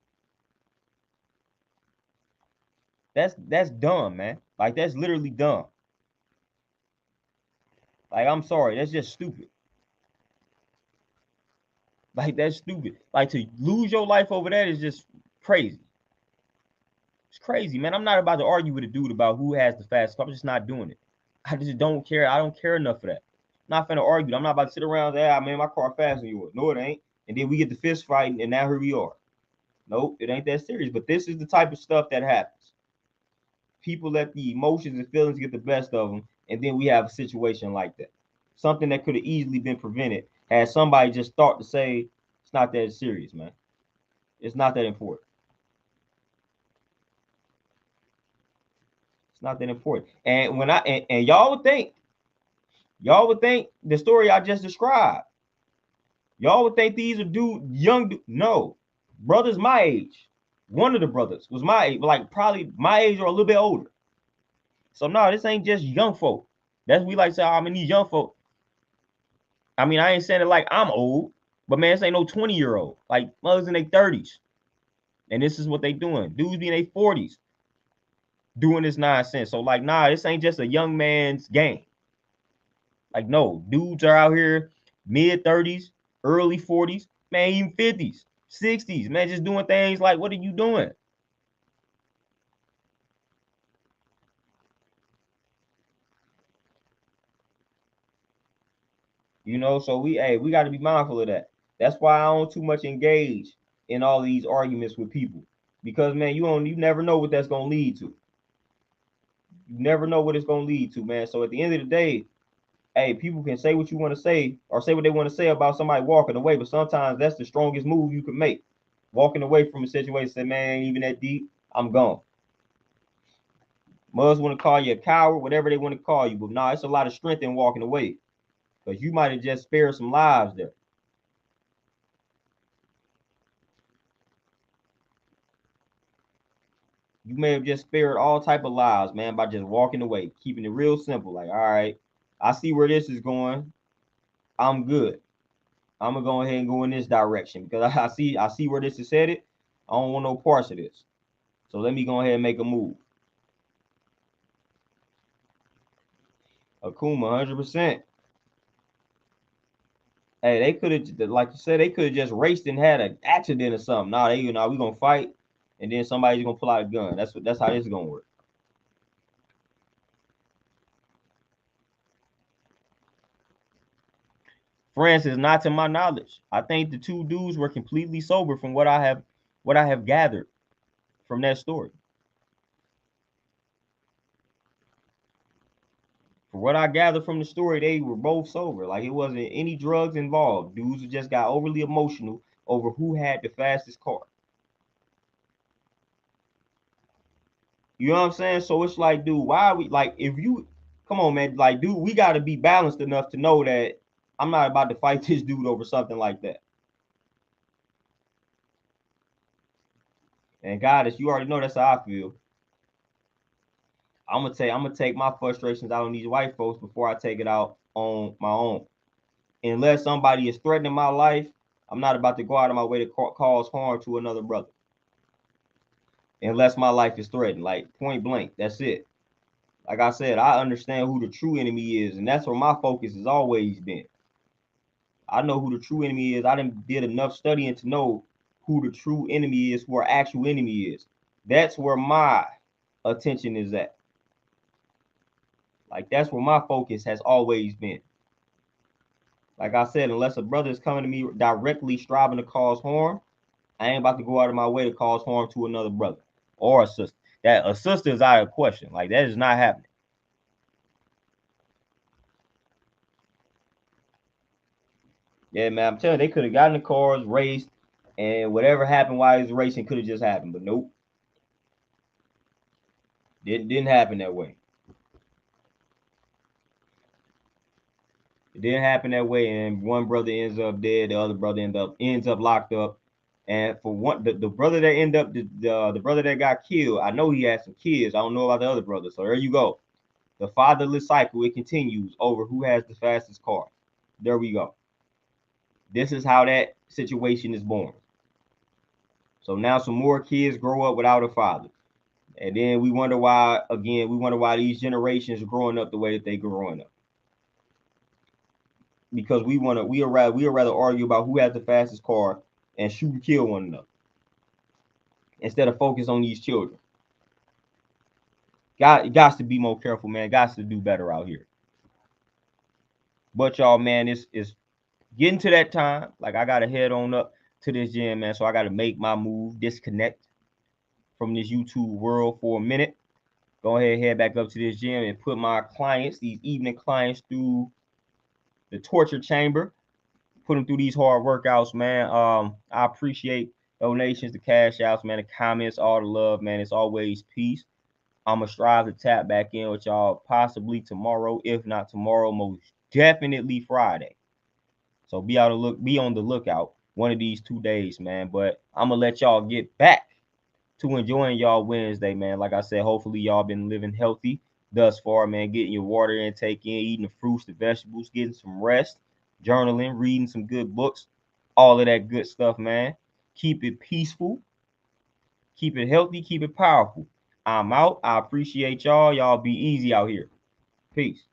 That's dumb, man. Like, that's literally dumb. Like, I'm sorry. That's just stupid. Like, that's stupid. Like, to lose your life over that is just crazy. It's crazy, man. I'm not about to argue with a dude about who has the fastest car. I'm just not doing it. I just don't care. I don't care enough for that. I'm not finna argue. I'm not about to sit around and say, ah, man, my car faster than yours. No, it ain't. And then we get the fist fighting, and now here we are. Nope, it ain't that serious. But this is the type of stuff that happens. People let the emotions and feelings get the best of them, and then we have a situation like that. Something that could have easily been prevented had somebody just thought to say, it's not that serious, man. It's not that important. It's not that important. And when and y'all would think the story I just described, y'all would think these are no, brothers my age. One of the brothers was my age, like probably my age or a little bit older. So no, this ain't just young folk. That's we like to say, I mean, these young folk. I mean, I ain't saying it like I'm old, but man, this ain't no 20-year-old. Like mothers in their 30s. And this is what they doing. Dudes be in their 40s doing this nonsense. So, like, nah, this ain't just a young man's game. Like, no, dudes are out here mid-30s, early 40s, man, even 50s, 60s, man, just doing things like, what are you doing? You know, so we got to be mindful of that. That's why I don't too much engage in all these arguments with people, because man, you never know what that's gonna lead to. You never know what it's gonna lead to, man. So at the end of the day, hey, people can say what you want to say or say what they want to say about somebody walking away, but sometimes that's the strongest move you can make. Walking away from a situation, say, man, ain't even that deep, I'm gone. Mothers want to call you a coward, whatever they want to call you, but nah, it's a lot of strength in walking away because you might have just spared some lives there. You may have just spared all type of lives, man, by just walking away, keeping it real simple. Like, all right, I see where this is going. I'm good. I'm gonna go ahead and go in this direction because I see where this is headed. I don't want no parts of this. So let me go ahead and make a move. Akuma, 100%. Hey, they could have, like you said, they could have just raced and had an accident or something. Nah, we gonna fight, and then somebody's gonna pull out a gun. That's how this is gonna work. Francis, not to my knowledge. I think the two dudes were completely sober from what I have gathered from that story. From what I gathered from the story, they were both sober. Like it wasn't any drugs involved. Dudes just got overly emotional over who had the fastest car. You know what I'm saying? So it's like, dude, why are we like if you come on, man, like, dude, we gotta be balanced enough to know that I'm not about to fight this dude over something like that. And Goddess, you already know that's how I feel. I'm gonna take my frustrations out on these white folks before I take it out on my own. Unless somebody is threatening my life, I'm not about to go out of my way to cause harm to another brother. Unless my life is threatened, like point blank. That's it. Like I said, I understand who the true enemy is, and that's where my focus has always been. I know who the true enemy is. I did enough studying to know who the true enemy is, who our actual enemy is. That's where my attention is at. Like that's where my focus has always been. Like I said, unless a brother is coming to me directly striving to cause harm, I ain't about to go out of my way to cause harm to another brother or a sister. That a sister is out of question. Like that is not happening. Yeah, man, I'm telling you, they could have gotten the cars, raced, and whatever happened while he was racing could have just happened. But nope, didn't happen that way. It didn't happen that way, and one brother ends up dead, the other brother ends up locked up. And for one, the brother that ended up the brother that got killed, I know he had some kids. I don't know about the other brother. So there you go. The fatherless cycle, it continues over who has the fastest car. There we go. This is how that situation is born. So now some more kids grow up without a father. And then we wonder why, again, we wonder why these generations are growing up the way that they growing up. Because we'll rather argue about who has the fastest car and shoot and kill one another instead of focus on these children. Got to be more careful, man. Got to do better out here. But y'all, man, it's getting to that time. Like I gotta head on up to this gym, man. So I gotta make my move, disconnect from this YouTube world for a minute. Go ahead, head back up to this gym and put my clients, these evening clients, through the torture chamber. Put them through these hard workouts, man. I appreciate donations, the cash outs, man, the comments, all the love, man. It's always peace. I'm gonna strive to tap back in with y'all possibly tomorrow, if not tomorrow, most definitely Friday. So be on the lookout one of these 2 days, man. But I'm gonna let y'all get back to enjoying y'all Wednesday, man. Like I said, hopefully y'all been living healthy thus far, man. Getting your water intake in, eating the fruits, the vegetables, getting some rest, journaling, reading some good books, all of that good stuff, man. Keep it peaceful, keep it healthy, keep it powerful. I'm out. I appreciate y'all. Y'all be easy out here. Peace.